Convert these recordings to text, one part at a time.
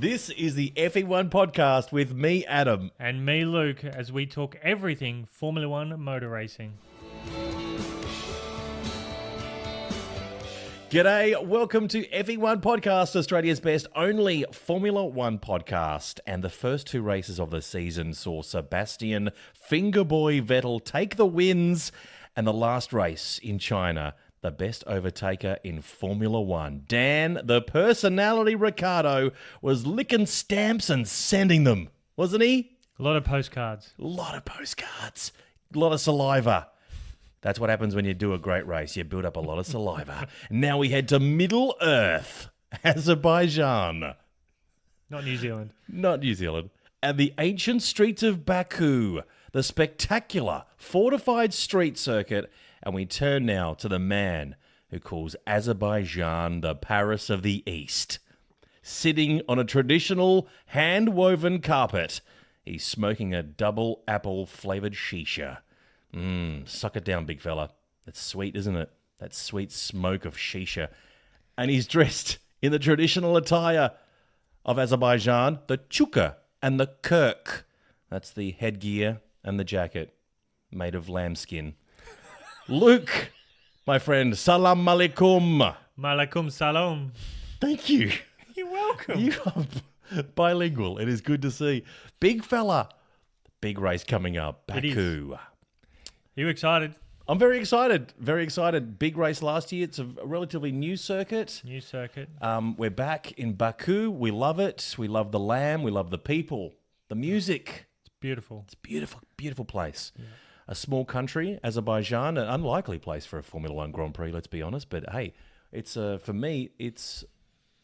This is the Effing podcast with me, Adam. And me, Luke, as we talk everything Formula One motor racing. G'day, welcome to Effing podcast, Australia's best only Formula One podcast. And the first two races of the season saw Sebastian Fingerboy Vettel take the wins, and the last race in China, the best overtaker in Formula One. Dan, the personality Ricciardo, was licking stamps and sending them, wasn't he? A lot of postcards. A lot of postcards. A lot of saliva. That's what happens when you do a great race. You build up a lot of saliva. Now we head to Middle Earth, Azerbaijan. Not New Zealand. Not New Zealand. And the ancient streets of Baku, the spectacular fortified street circuit. And we turn now to the man who calls Azerbaijan the Paris of the East. Sitting on a traditional hand-woven carpet, he's smoking a double apple-flavoured shisha. Suck it down, big fella. That's sweet, isn't it? That sweet smoke of shisha. And he's dressed in the traditional attire of Azerbaijan, the chuka and the kirk. That's the headgear and the jacket made of lambskin. Luke, my friend, salam alaikum. Malaikum salam. Thank you. You're welcome. You are bilingual. It is good to see. Big fella. Big race coming up. Baku. Are you excited? I'm very excited. Very excited. Big race last year. It's a relatively new circuit. New circuit. We're back in Baku. We love it. We love the lamb. We love the people. The music. It's beautiful. It's a beautiful, beautiful place. Yeah. A small country, Azerbaijan, an unlikely place for a Formula One Grand Prix, let's be honest. But hey, it's for me, it's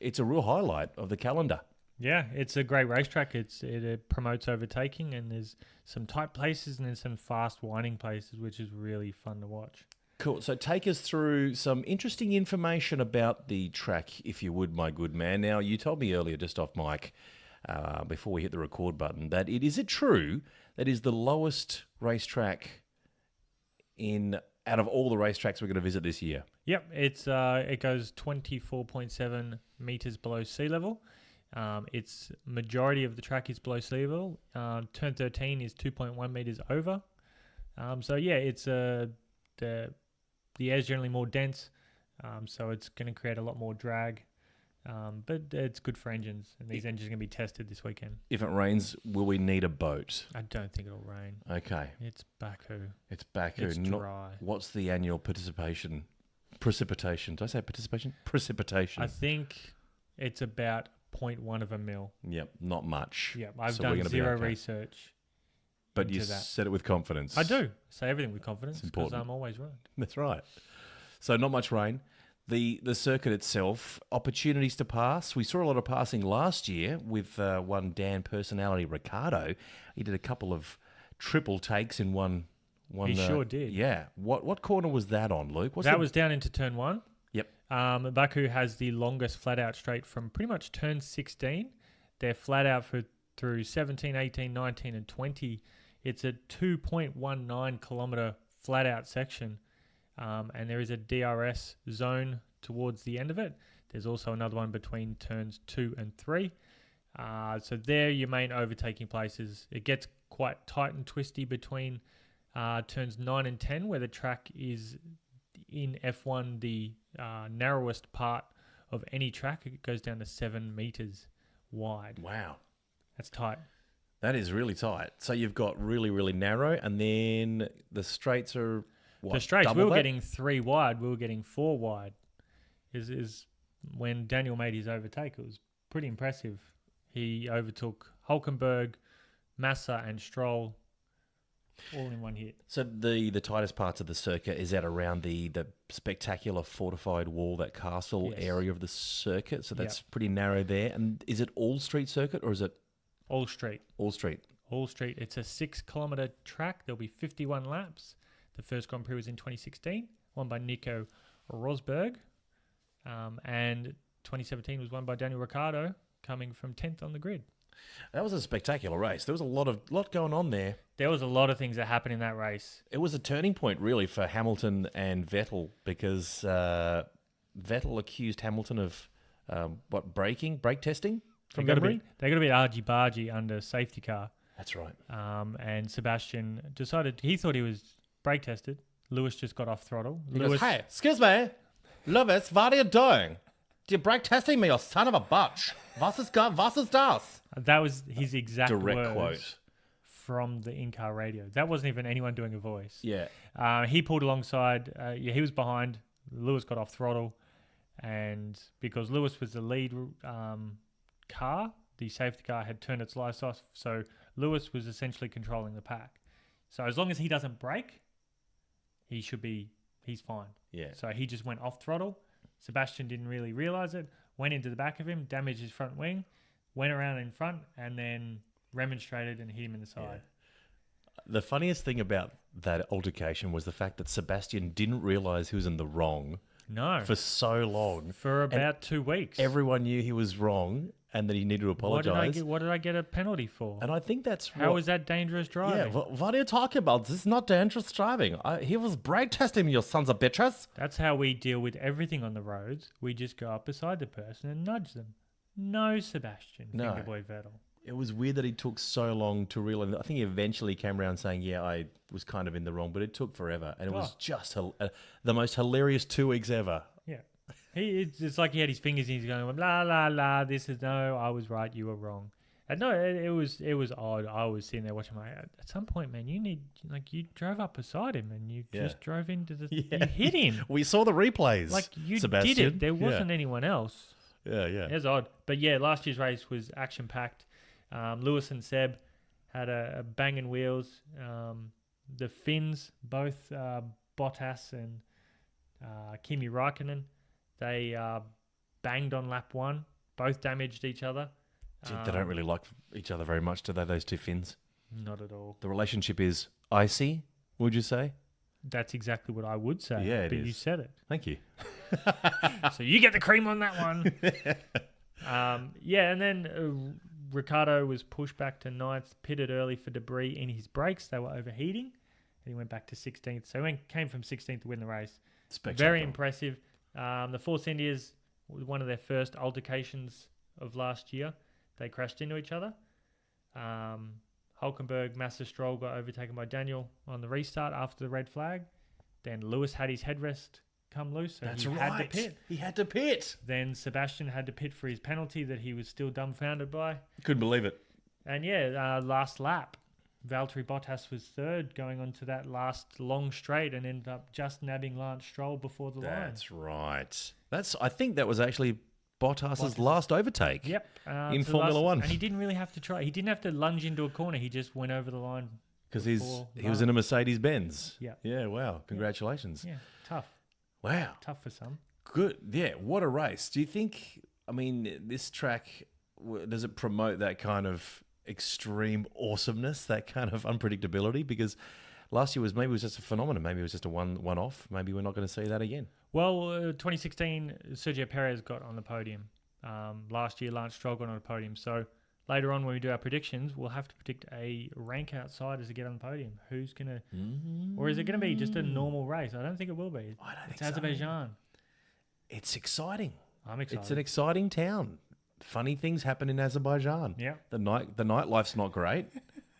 a real highlight of the calendar. Yeah, it's a great racetrack. It promotes overtaking, and there's some tight places and there's some fast winding places, which is really fun to watch. Cool. So take us through some interesting information about the track, if you would, my good man. Now, you told me earlier, just off mic, before we hit the record button, that is it true that is the lowest racetrack out of all the racetracks we're going to visit this year? Yep, it goes 24.7 meters below sea level. Its majority of the track is below sea level. Turn 13 is 2.1 meters over. So yeah, it's the air's generally more dense, so it's going to create a lot more drag. But it's good for engines, and these engines are going to be tested this weekend. If it rains, will we need a boat? I don't think it'll rain. Okay. It's Baku. It's Baku. It's dry. What's the annual precipitation? Did I say participation? Precipitation. I think it's about 0.1 of a mil. Yep, not much. Yep, I've done zero research. But you said it with confidence. I do. Say everything with confidence because I'm always right. That's right. So not much rain. The circuit itself, opportunities to pass. We saw a lot of passing last year with one Dan personality, Ricciardo. He did a couple of triple takes in one. He sure did. Yeah. What corner was that on, Luke? That was down into turn 1. Yep. Baku has the longest flat-out straight from pretty much turn 16. They're flat-out through 17, 18, 19, and 20. It's a 2.19 kilometre flat-out section. And there is a DRS zone towards the end of it. There's also another one between turns 2 and 3. So they're your main overtaking places. It gets quite tight and twisty between turns 9 and 10, where the track is in F1 the narrowest part of any track. It goes down to 7 meters wide. Wow. That's tight. That is really tight. So you've got really, really narrow, and then the straights are... The straights, we were getting 3 wide. We were getting 4 wide. Is when Daniel made his overtake, it was pretty impressive. He overtook Hülkenberg, Massa, and Stroll all in one hit. So the tightest parts of the circuit is at around the spectacular fortified wall, that castle area of the circuit. So that's pretty narrow there. And is it all street circuit or is it all street? All street. All street. It's a 6-kilometre track. There'll be 51 laps. The first Grand Prix was in 2016, won by Nico Rosberg. And 2017 was won by Daniel Ricciardo, coming from 10th on the grid. That was a spectacular race. There was a lot going on there. There was a lot of things that happened in that race. It was a turning point, really, for Hamilton and Vettel, because Vettel accused Hamilton of brake testing? from memory. They got a bit argy-bargy under safety car. That's right. And Sebastian decided, he thought he was brake tested. Lewis just got off throttle. He goes, hey, excuse me. Lewis, what are you doing? You're brake testing me, you son of a bitch. Was ist das? That was his exact Direct words quote. from the in-car radio. That wasn't even anyone doing a voice. Yeah. He pulled alongside. He was behind. Lewis got off throttle. And because Lewis was the lead car, the safety car had turned its lights off. So Lewis was essentially controlling the pack. So as long as he doesn't brake, he's fine. Yeah. So he just went off throttle. Sebastian didn't really realize it, went into the back of him, damaged his front wing, went around in front, and then remonstrated and hit him in the side. Yeah. The funniest thing about that altercation was the fact that Sebastian didn't realize he was in the wrong for so long. For about 2 weeks. Everyone knew he was wrong and that he needed to apologize. What did I get a penalty for? And I think that's How is that dangerous driving? Yeah, what are you talking about? This is not dangerous driving. He was brake testing me, you sons of bitches. That's how we deal with everything on the roads. We just go up beside the person and nudge them. No, Sebastian. No. Fingerboy Vettel. It was weird that he took so long to realize. I think he eventually came around saying, yeah, I was kind of in the wrong, but it took forever. And it was just the most hilarious 2 weeks ever. Yeah. It's like he had his fingers in his going, la, la, la, this is no, I was right, you were wrong. And no, it was odd. I was sitting there watching at some point, man, you drove up beside him and you just drove into you hit him. We saw the replays. Like you Sebastian. did it. There wasn't anyone else. Yeah. It was odd. But yeah, last year's race was action-packed. Lewis and Seb had a banging wheels. The Finns, both Bottas and Kimi Räikkönen, they banged on lap one. Both damaged each other. They don't really like each other very much, do they, those two Finns? Not at all. The relationship is icy, would you say? That's exactly what I would say. Yeah, but you said it. Thank you. So you get the cream on that one. And then Ricciardo was pushed back to 9th, pitted early for debris in his brakes. They were overheating, and he went back to 16th. So he came from 16th to win the race. Very impressive. The Force Indias, one of their first altercations of last year, they crashed into each other. Hulkenberg, Massa Stroll got overtaken by Daniel on the restart after the red flag. Then Lewis had his headrest come loose, so That's he right. had to pit. He had to pit. Then Sebastian had to pit for his penalty that he was still dumbfounded by. Couldn't believe it. And last lap, Valtteri Bottas was third going on to that last long straight and ended up just nabbing Lance Stroll before the line. That's right. I think that was actually Bottas's last overtake. Yep. In Formula One. And he didn't really have to try. He didn't have to lunge into a corner. He just went over the line. Because he was in a Mercedes-Benz. Yeah. Yeah, wow. Congratulations. Yeah, tough. Wow. Tough for some. Good. Yeah, what a race. Do you think, this track, does it promote that kind of extreme awesomeness, that kind of unpredictability? Because last year was just a phenomenon. Maybe it was just a one-off. Maybe we're not going to see that again. Well, 2016, Sergio Perez got on the podium. Last year, Lance Stroll got on the podium. So later on, when we do our predictions, we'll have to predict a rank outsider to get on the podium. Who's going to... Or is it going to be just a normal race? I don't think it will be. I don't think it's Azerbaijan. It's exciting. I'm excited. It's an exciting town. Funny things happen in Azerbaijan. Yeah. The nightlife's not great.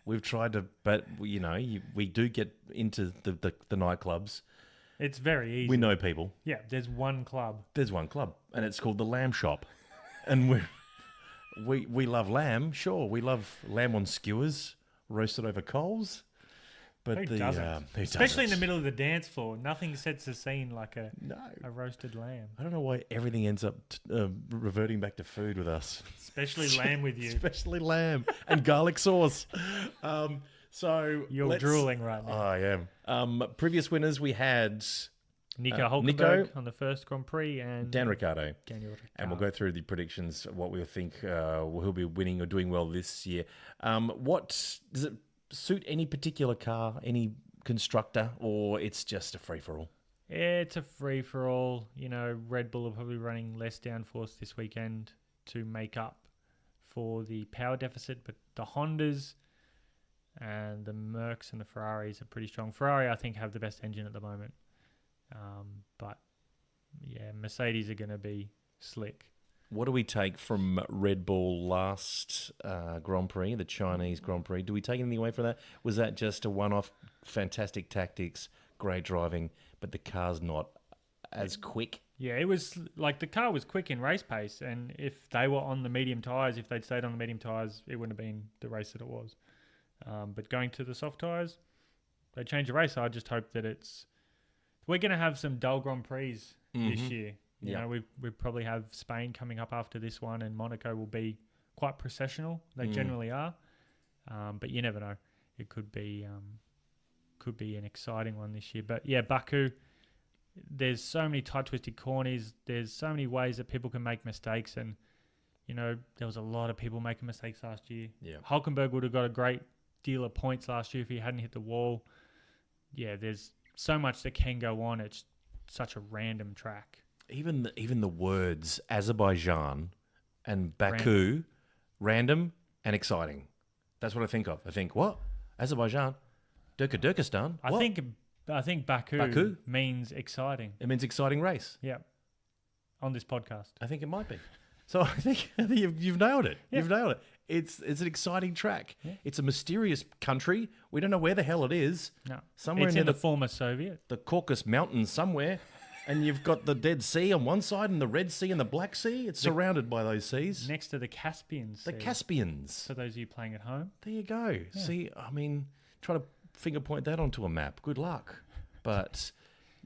We've tried to... But, we do get into the nightclubs. It's very easy. We know people. Yeah, there's one club. There's one club, and it's called the Lamb Shop. And we love lamb. Sure, we love lamb on skewers, roasted over coals. But who doesn't? Especially in the middle of the dance floor. Nothing sets the scene like a roasted lamb. I don't know why everything ends up reverting back to food with us. Especially lamb with you. Especially lamb and garlic sauce. So you're drooling right now. I am. Previous winners, we had Nico Hulkenberg on the first Grand Prix and Dan Ricciardo. Daniel Ricciardo. And we'll go through the predictions, what we think who'll be winning or doing well this year. What does it suit any particular car, any constructor, or it's just a free-for-all? It's a free-for-all. Red Bull are probably running less downforce this weekend to make up for the power deficit, but the Hondas and the Mercs and the Ferraris are pretty strong. Ferrari, I think, have the best engine at the moment. But, yeah, Mercedes are going to be slick. What do we take from Red Bull last Grand Prix, the Chinese Grand Prix? Do we take anything away from that? Was that just a one-off, fantastic tactics, great driving, but the car's not as quick? Yeah, it was like the car was quick in race pace, and if they were on the medium tyres, if they'd stayed on the medium tyres, it wouldn't have been the race that it was. But going to the soft tyres, they changed the race. I just hope that we're going to have some dull Grand Prix this year. You know, we probably have Spain coming up after this one, and Monaco will be quite processional. They generally are, but you never know. It could be an exciting one this year. But yeah, Baku. There's so many tight, twisted corners. There's so many ways that people can make mistakes, and you know there was a lot of people making mistakes last year. Yeah, Hulkenberg would have got a great deal of points last year if he hadn't hit the wall. Yeah, there's so much that can go on. It's such a random track. Even the words Azerbaijan and Baku, random and exciting. That's what I think of. I think, what? Azerbaijan? Turkestan? I think Baku means exciting. It means exciting race. Yeah. On this podcast. I think it might be. So I think you've nailed it. Yeah. You've nailed it. It's an exciting track. Yeah. It's a mysterious country. We don't know where the hell it is. No. Somewhere it's near in the former Soviet. the Caucasus Mountains somewhere. And you've got the Dead Sea on one side and the Red Sea and the Black Sea. It's surrounded by those seas. Next to the Caspian Sea. The Caspians. For those of you playing at home. There you go. Yeah. See, I mean, try to finger point that onto a map. Good luck. But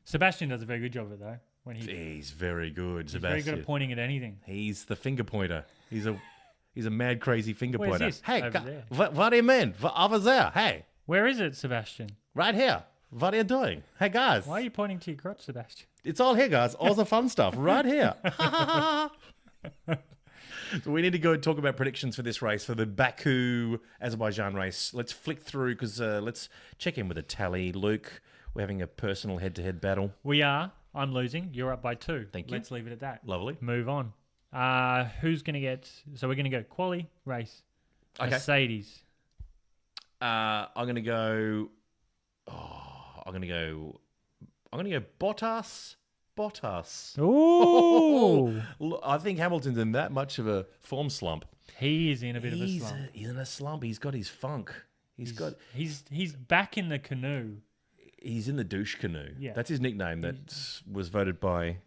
Sebastian does a very good job of it, though. He's very good, Sebastian. Sebastian. Very good at pointing at anything. He's the finger pointer. He's a mad, crazy finger Where's pointer. this? Hey, Over there. what do you mean? Over there. Hey, Where is it, Sebastian? right here. What are you doing? Hey, guys. Why are you pointing to your crotch, Sebastian? It's all here, guys. All the fun stuff right here. So we need to go and talk about predictions for this race, for the Baku Azerbaijan race. Let's flick through because let's check in with a tally. Luke, we're having a personal head-to-head battle. We are. I'm losing. You're up by 2. Thank you. Let's leave it at that. Lovely. Move on. Who's going to get... So we're going to go quali, race. Okay. Mercedes. I'm going to go... I'm going to go Bottas. Ooh. I think Hamilton's in that much of a form slump. He is in a bit of a slump. He's in a slump. He's got his funk. He's back in the canoe. He's in the douche canoe. Yeah. That's his nickname that was voted by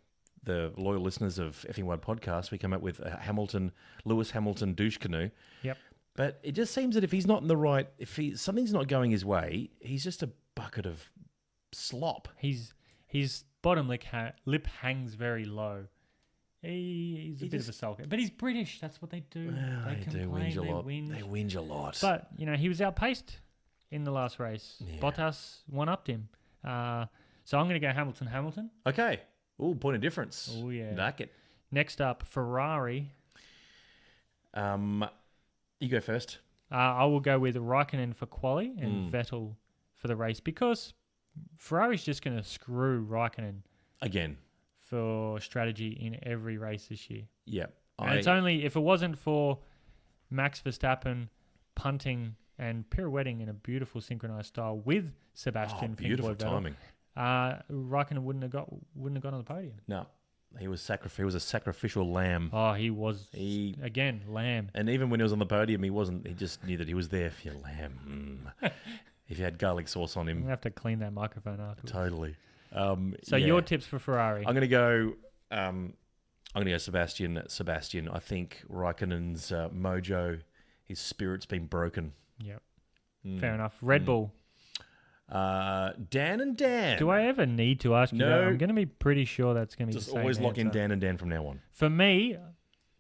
the loyal listeners of Effing Wide Podcast. We come up with a Lewis Hamilton douche canoe. Yep. But it just seems that if he's not in the right, something's not going his way, he's just a bucket of slop. His bottom lip hangs very low. He's a bit of a sulker. But he's British. That's what they do. Well, they complain, whinge a lot. whinge. They whinge a lot. But, he was outpaced in the last race. Yeah. Bottas one-upped him. So I'm going to go Hamilton. Okay. Ooh, point of difference. Oh, yeah. Like it. Next up, Ferrari. You go first. I will go with Raikkonen for quali and Vettel for the race because Ferrari's just going to screw Raikkonen Again. for strategy in every race this year. Yeah. And it's only if it wasn't for Max Verstappen punting and pirouetting in a beautiful synchronized style with Sebastian beautiful Fingerboy Vettel, timing. Raikkonen wouldn't have got on the podium. No. He was a sacrificial lamb. Oh, he was again lamb. And even when he was on the podium, he wasn't. He just knew that he was there for your lamb. If you had garlic sauce on him, I'm gonna have to clean that microphone afterwards. totally. So your tips for Ferrari? I'm gonna go. Sebastian. I think Raikkonen's mojo, his spirit's been broken. Yep. Fair enough. Red Bull. Dan and Dan. Do I ever need to ask you No. that? I'm going to be pretty sure that's going to be Just the same always lock in answer. Dan and Dan from now on. For me,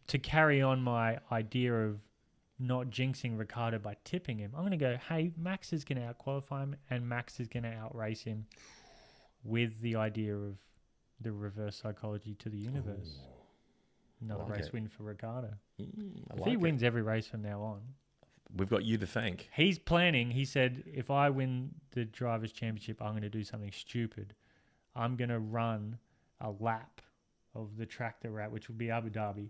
to carry on my idea of not jinxing Ricciardo by tipping him, I'm going to go, hey, Max is going to out-qualify him and Max is going to outrace him with the idea of the reverse psychology to the universe. Another race win for Ricciardo. If he wins every race from now on. We've got you to thank. He's planning. He said, if I win the Drivers' Championship, I'm going to do something stupid. I'm going to run a lap of the track that we're at, which will be Abu Dhabi,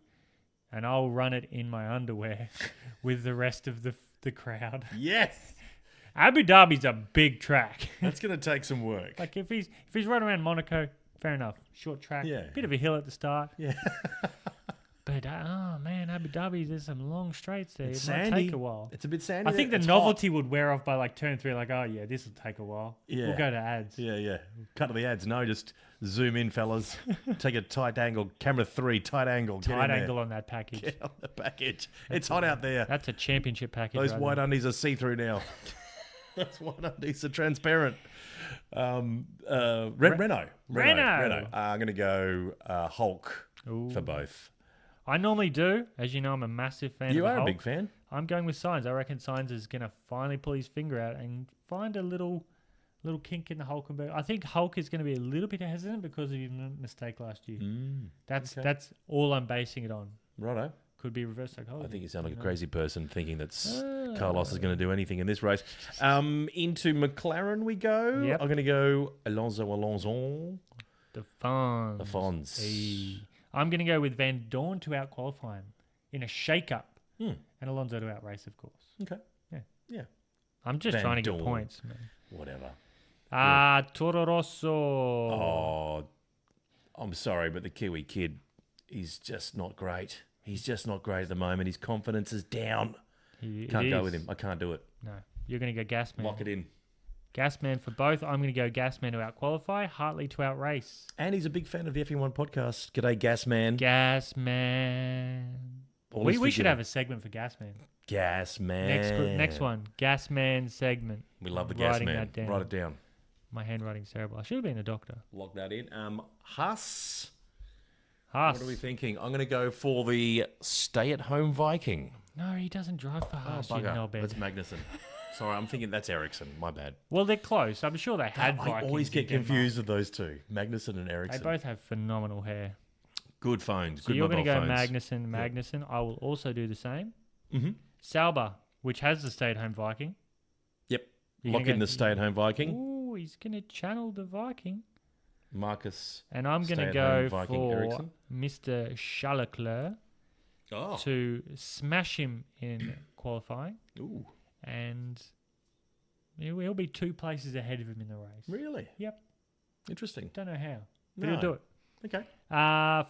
and I'll run it in my underwear with the rest of the crowd. Yes. Abu Dhabi's a big track. That's going to take some work. Like if he's running around Monaco, fair enough. Short track, Yeah. bit of a hill at the start. Yeah. But, man, Abu Dhabi, there's some long straights there. It's It might sandy. take a while. It's a bit sandy. I think the It's novelty would wear off by like turn 3, like, oh, yeah, this will take a while. Yeah. We'll go to ads. Hot. Yeah. Cut to the ads. No, just zoom in, fellas. Take a tight angle. Camera 3, tight angle. Get Tight in there. angle on that package. Get on the package. It's hot out there. That's a championship package. Those right white there. undies are see-through now. Those white undies are transparent. Renault. I'm going to go Hulk Ooh. for both. I normally do. As you know, I'm a massive fan You of the are a Hulk. big fan. I'm going with Signs. I reckon Signs is going to finally pull his finger out and find a little kink in the Hulkenberg. I think Hulk is going to be a little bit hesitant because of his mistake last year. That's all I'm basing it on. Righto. Could be reverse psychology. I think you sound like a crazy person thinking that Carlos is going to do anything in this race. Into McLaren we go. Yep. I'm going to go Alonso. The Fonz. The Fonz. Hey. I'm going to go with Van Dorn to out-qualify him in a shake-up. Hmm. And Alonso to outrace, of course. Okay. Yeah. I'm just Van trying to Dorn. get points, man. Whatever. Toro Rosso. Oh, I'm sorry, but the Kiwi kid, he's just not great. He's just not great at the moment. His confidence is down. Can't go with him. I can't do it. No. You're going to go Gasman. Lock it in. Gasman for both. I'm going to go Gasman to out-qualify, Hartley to outrace. And he's a big fan of the Effing One podcast. G'day, Gasman. Gasman. We should have a segment for Gasman. Gasman. Next one. Gasman segment. We love the Writing Gasman. that down. Write it down. My handwriting's terrible. I should have been a doctor. Lock that in. Haas. Haas. What are we thinking? I'm going to go for the stay-at-home Viking. No, he doesn't drive for Haas. You Bugger. knobhead. That's Magnussen. Sorry, I'm thinking that's Ericsson. My bad. Well, they're close. I'm sure they had Vikings. I always in get Denmark. confused with those two, Magnussen and They Ericsson. both have phenomenal hair. Good phones. So Good you're mobile going to go phones. Magnussen. I will also do the same. Mm-hmm. Sauber, which has the stay-at-home Viking. Yep. You're Lock gonna in go- the stay-at-home Viking. Ooh, he's going to channel the Viking. Marcus. And I'm going to Stay-at-home go Viking for Ericsson. Mr. Schalekler Oh. to smash him in qualifying. Ooh. And he'll be 2 places ahead of him in the race. Really? Yep. Interesting. Don't know how, but No. he'll do it. Okay.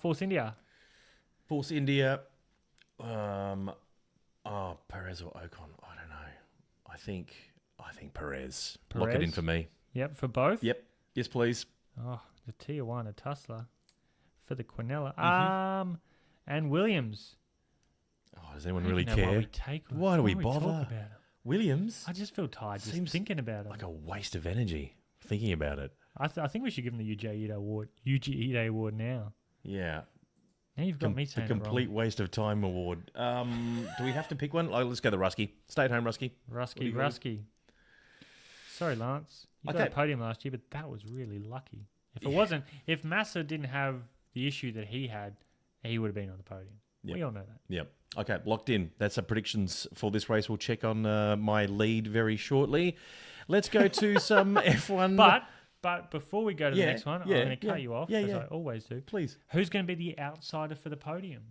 Force India. Force India. Perez or Ocon. I don't know. I think Perez. Lock it in Perez? for me. Yep, for both. Yep. Yes, please. Oh, the Tijuana Tussler for the Quinella. Mm-hmm. And Williams. Oh, does anyone I don't really even know care? Why do we talk bother? about it? Williams? I just feel tired just Seems thinking about it. Like a waste of energy thinking about it. I think we should give him the Yuji Ide Award now. Yeah. Now you've got me The saying complete waste of time award. Do we have to pick one? Oh, let's go the Rusky. Stay at home, Rusky. it wrong. What do you got? Rusky. Sorry, Lance. You got Okay. a podium last year, but that was really lucky. If Massa didn't have the issue that he had, he would have been on the podium. Yep. We all know that. Yep. Okay, locked in. That's our predictions for this race. We'll check on my lead very shortly. Let's go to some F1. But before we go to the next one, I'm going to cut you off, as I always do. Please. Who's going to be the outsider for the podium?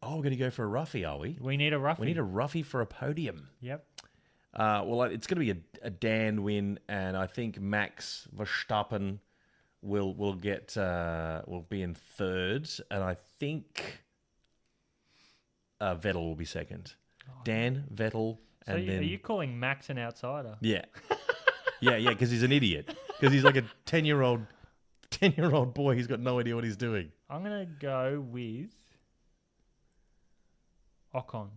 Oh, we're going to go for a roughie, are we? We need a roughie. We need a roughie for a podium. Yep. Well, it's going to be a Dan win, and I think Max Verstappen will be in third, and I think Vettel will be second. Dan, Vettel, So and then are you calling Max an outsider? yeah, yeah, because he's an idiot. Because he's like a 10-year-old boy. He's got no idea what he's doing. I'm going to go with Ocon.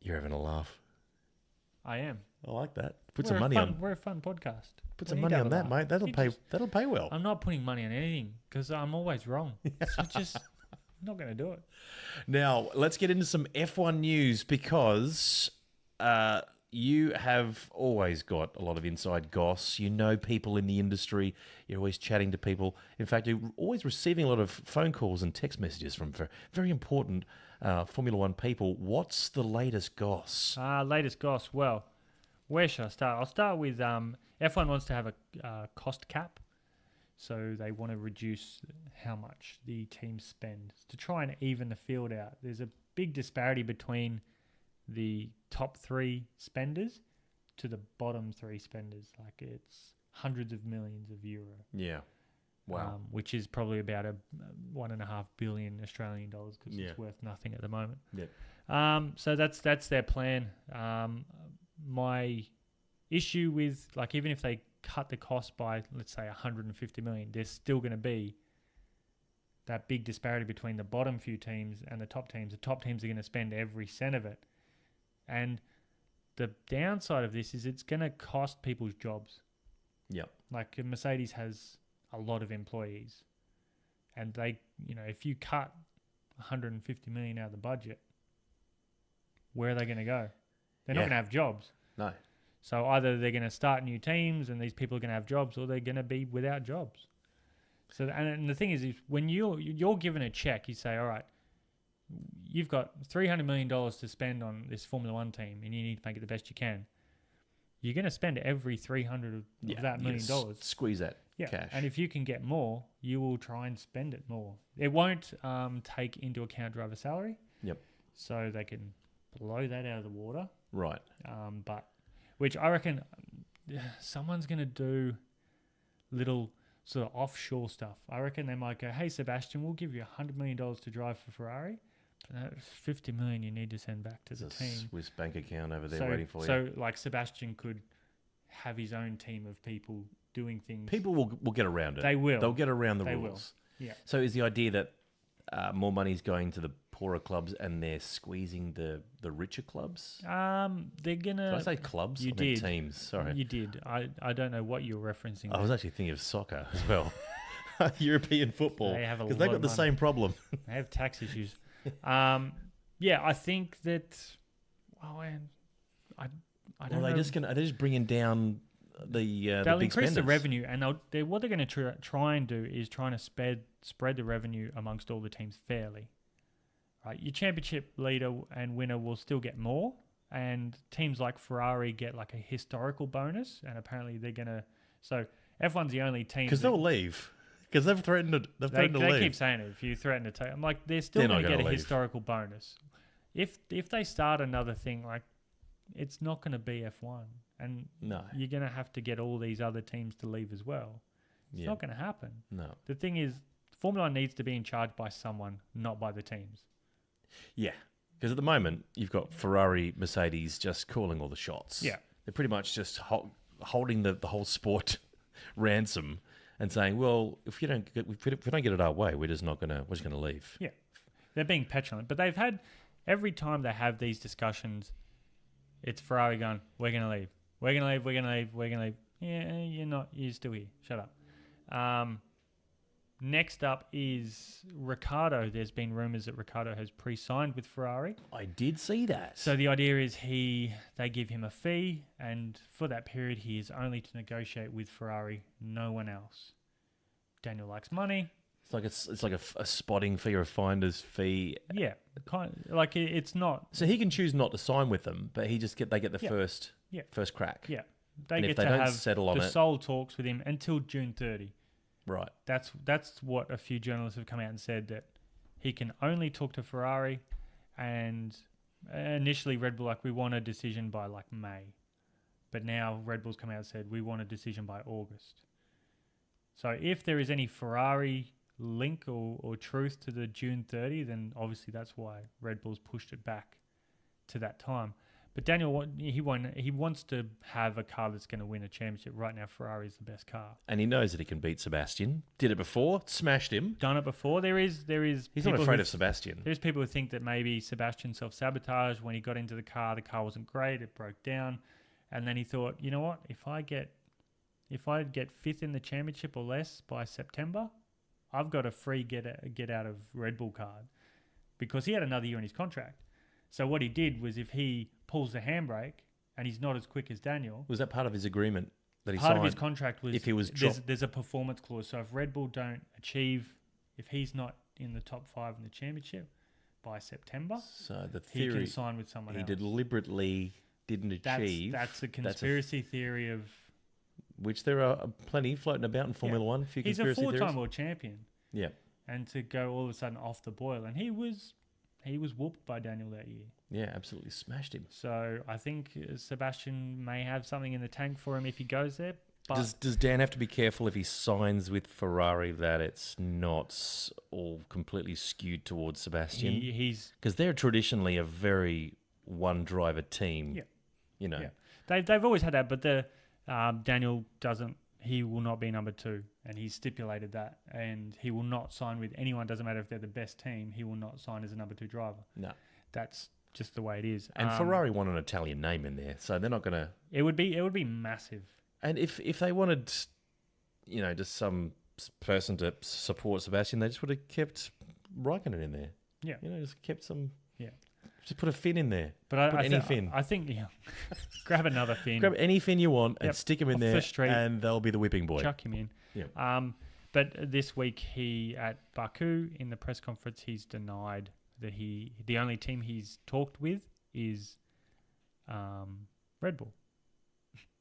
You're having a laugh. I am. I like that. Put some money on. We're a fun podcast. Put We some need money to on have a that, laugh. mate. That'll You pay. just- That'll pay well. I'm not putting money on anything because I'm always wrong. So just not going to do it. Now, let's get into some F1 news because you have always got a lot of inside goss. You know people in the industry. You're always chatting to people. In fact, you're always receiving a lot of phone calls and text messages from very important Formula One people. What's the latest goss? Latest goss. Well, where should I start? I'll start with F1 wants to have a cost cap. So they want to reduce how much the teams spend to try and even the field out. There's a big disparity between the top 3 spenders to the bottom 3 spenders. Like it's hundreds of millions of euro. Yeah. Wow. which is probably about a 1.5 billion Australian dollars because it's worth nothing at the moment. Yep. So that's their plan. My issue with, like, even if they cut the cost by, let's say, 150 million, there's still going to be that big disparity between the bottom few teams and the top teams. The top teams are going to spend every cent of it. And the downside of this is it's going to cost people's jobs. Yep. Like, Mercedes has a lot of employees. And they, if you cut 150 million out of the budget, where are they going to go? They're not going to have jobs. No. So either they're going to start new teams and these people are going to have jobs, or they're going to be without jobs. So, and the thing is when you're given a check, you say, all right, you've got $300 million to spend on this Formula One team and you need to make it the best you can. You're going to spend every 300 of that $1 million. Squeeze that cash. And if you can get more, you will try and spend it more. It won't take into account driver salary. Yep. So they can blow that out of the water. Right. But which I reckon someone's going to do little sort of offshore stuff. I reckon they might go, hey, Sebastian, we'll give you $100 million to drive for Ferrari. But that's $50 million you need to send back to the team. Swiss bank account over there waiting for you. So, like, Sebastian could have his own team of people doing things. People will get around it. They will. They'll get around the They rules. will. Yeah. So is the idea that more money is going to the poorer clubs and they're squeezing the richer clubs? They're gonna. Did I say clubs? You I meant did. teams. Sorry. You did. I don't know what you're referencing. I was actually thinking of soccer as well. European football. They have a because they've lot got of the money. same problem. They have tax issues. Yeah, I think that. Well, I don't know. Are they just bringing down the They'll big increase spenders? the revenue, and what they're going to try and do is trying to spread the revenue amongst all the teams fairly. Right, your championship leader and winner will still get more, and teams like Ferrari get like a historical bonus, and apparently they're going to. So F1's the only team Because they'll leave. Because they've threatened to leave. They keep saying it. If you threaten to take, I'm like, they're still going to get a historical bonus. If they start another thing, like, it's not going to be F1, and you're going to have to get all these other teams to leave as well. It's not going to happen. No. The thing is, Formula One needs to be in charge by someone, not by the teams. Yeah. Because at the moment, you've got Ferrari, Mercedes just calling all the shots. Yeah. They're pretty much just holding the whole sport ransom and saying, well, if we don't get it our way, we're just gonna leave. Yeah. They're being petulant. But they've had, every time they have these discussions, it's Ferrari going, we're going to leave. We're going to leave, we're going to leave, we're going to leave. Yeah, you're not. You're still here. Shut up. Next up is Ricciardo. There's been rumours that Ricciardo has pre-signed with Ferrari. I did see that. So the idea is they give him a fee, and for that period he is only to negotiate with Ferrari, no one else. Daniel likes money. It's like a spotting fee or a finder's fee. Yeah, like it's not. So he can choose not to sign with them, but they get the first crack. Yeah, And get if they to don't have settle on the it, sole talks with him until June 30. right? That's what a few journalists have come out and said, that he can only talk to Ferrari, and initially Red Bull we want a decision by May, but now Red Bull's come out and said we want a decision by August. So if there is any Ferrari link or truth to the June 30, then obviously that's why Red Bull's pushed it back to that time. But Daniel, he wants to have a car that's going to win a championship. Right now, Ferrari is the best car, And he knows that he can beat Sebastian. Did it before, smashed him. done it before. There is. He's not afraid of Sebastian. There's people who think that maybe Sebastian self-sabotaged when he got into the car wasn't great, it broke down, and then he thought, you know what, if I get fifth in the championship or less by September, I've got a free get out of Red Bull card, because he had another year in his contract. So what he did was, if he pulls the handbrake and he's not as quick as Daniel, Was that part of his agreement that he part signed? of his contract was, if he was there's a performance clause. So if Red Bull don't achieve, if he's not in the top 5 in the championship by September, So the he theory can sign with someone else. he deliberately didn't achieve. That's a conspiracy theory of. Which there are plenty floating about in Formula One. Few He's a conspiracy 4-time theories. world champion, Yeah. and to go all of a sudden off the boil, and he was whooped by Daniel that year. Yeah, absolutely smashed him. So I think Sebastian may have something in the tank for him if he goes there. But Does Dan have to be careful if he signs with Ferrari that it's not all completely skewed towards Sebastian? he's Because they're traditionally a very one-driver team. Yeah. You know. Yeah. They've always had that, but the Daniel doesn't. He will not be number 2, and he's stipulated that, and he will not sign with anyone. Doesn't matter if they're the best team. He will not sign as a number 2 driver. No. That's just the way it is. And Ferrari want an Italian name in there, so they're not going to. It would be massive. And if they wanted, just some person to support Sebastian, they just would have kept Raikkonen in there. Yeah. Just kept some. Yeah. Just put a fin in there. But put any fin. I think grab another fin. Grab any fin you want and Yep. stick him in Off there, the street. and they'll be the whipping boy. Chuck him in. Yeah. But this week he at Baku in the press conference he's denied that the only team he's talked with is Red Bull.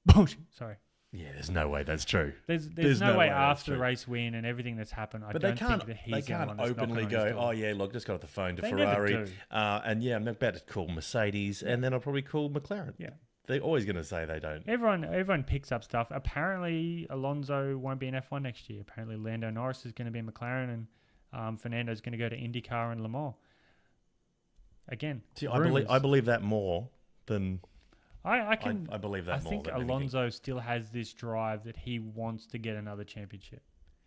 Bullshit. Sorry. Yeah, there's no way that's true. There's no way that's after the true. race win and everything that's happened. I But don't they can't. think that he's They the one can't that's knocking openly on his go. door. Oh yeah, look, just got off the phone to They never Ferrari, do. and I'm about to call Mercedes, and then I'll probably call McLaren. Yeah. They're always going to say they don't. Everyone picks up stuff. Apparently, Alonso won't be in F1 next year. Apparently, Lando Norris is going to be in McLaren, and Fernando's going to go to IndyCar and Le Mans. Again, See, rumours. I believe that more than I believe that I more think than anything. Alonso still has this drive that he wants to get another championship.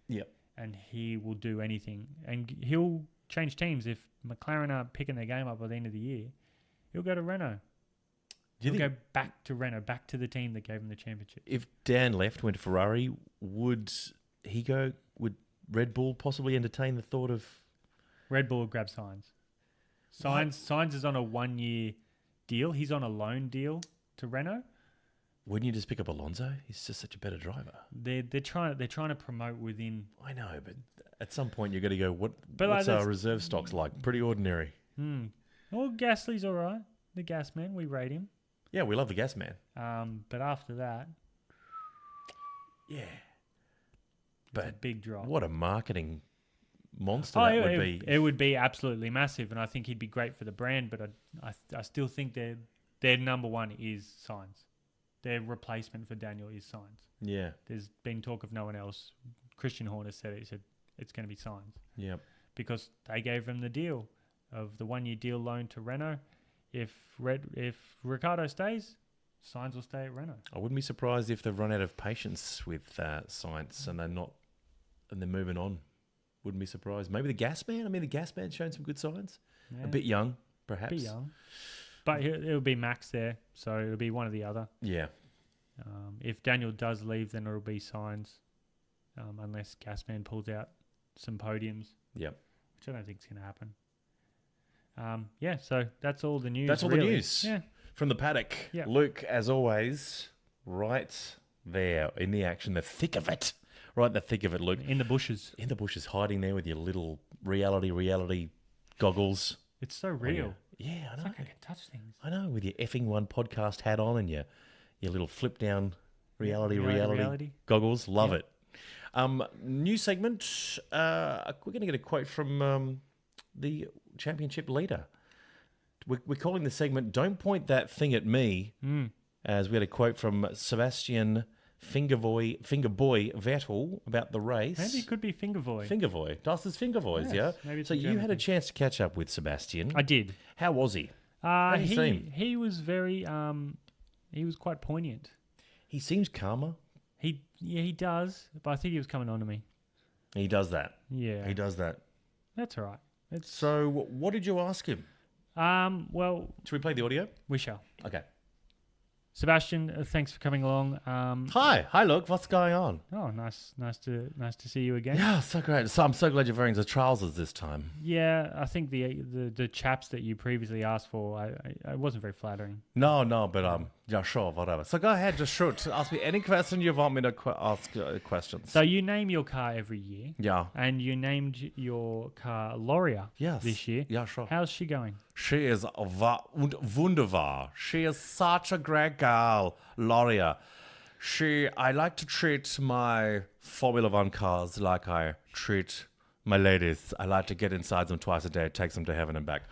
Yep. And he will do anything. And he'll change teams. If McLaren are picking their game up by the end of the year, he'll go to Renault. Do you He'll think go back to Renault, back to the team that gave him the championship. if Dan left, went to Ferrari, would he go? Would Red Bull possibly entertain the thought of? Red Bull will grab Sainz. Sainz is on a 1-year deal. He's on a loan deal to Renault. Wouldn't you just pick up Alonso? He's just such a better driver. They're trying to promote within. I know, but at some point you're going to go. What's like our reserve stocks like? Pretty ordinary. Well, Gasly's all right. The gas man, we rate him. Yeah, we love the gas man. But after that, Yeah, it's a but big drop. what a marketing monster that would be. It would be absolutely massive, and I think he'd be great for the brand. But I still think their number one is Sainz. Their replacement for Daniel is Sainz. Yeah, There's been talk of no one else. Christian Horner said it. He said it's going to be Sainz yeah. because they gave him the deal of the 1-year deal loan to Renault. If Ricciardo stays, Sainz will stay at Renault. I wouldn't be surprised if they've run out of patience with science and they're moving on. Wouldn't be surprised. Maybe the gas man. I mean, the gas man's shown some good signs. Yeah. A bit young, perhaps. Bit young. But it'll be Max there, so it'll be one or the other. Yeah. If Daniel does leave, then it'll be Sainz, unless Gasman pulls out some podiums, Yep. which I don't think is going to happen. So that's all the news. That's all really. the news. Yeah. From the paddock. Yeah. Luke, as always, right there in the action, the thick of it. Right in the thick of it, Luke. In the bushes. In the bushes, hiding there with your little reality goggles. It's so real. Yeah, I It's know. like I can touch things. I know, with your Effing One podcast hat on and your little flip down reality goggles. Love it. New segment. We're going to get a quote from the championship leader. We're calling the segment "Don't Point That Thing at Me," as we had a quote from Sebastian Fingerboy Vettel about the race. Maybe it could be Fingerboy. Fingerboy. Das ist Fingerboys, Yes, yeah? maybe it's So a you German had a thing. chance to catch up with Sebastian. I did. How was he? How did he seem? He was very he was quite poignant. He seems calmer. He does, but I think he was coming on to me. He does that. Yeah. He does that. That's all right. It's So what did you ask him? well, Should we play the audio? we shall. Okay. Sebastian, thanks for coming along. Hi, Luke. What's going on? Oh, nice to see you again. Yeah, so great. So I'm so glad you're wearing the trousers this time. Yeah, I think the chaps that you previously asked for, I wasn't very flattering. No, but yeah, sure, whatever. So go ahead, just shoot. Ask me any question you want me to ask questions. So you name your car every year, Yeah. and you named your car Loria Yes. this year. Yeah, sure. How's she going? She is wunderbar. She is such a great girl, Loria. I like to treat my Formula One cars like I treat my ladies. I like to get inside them twice a day, take them to heaven and back.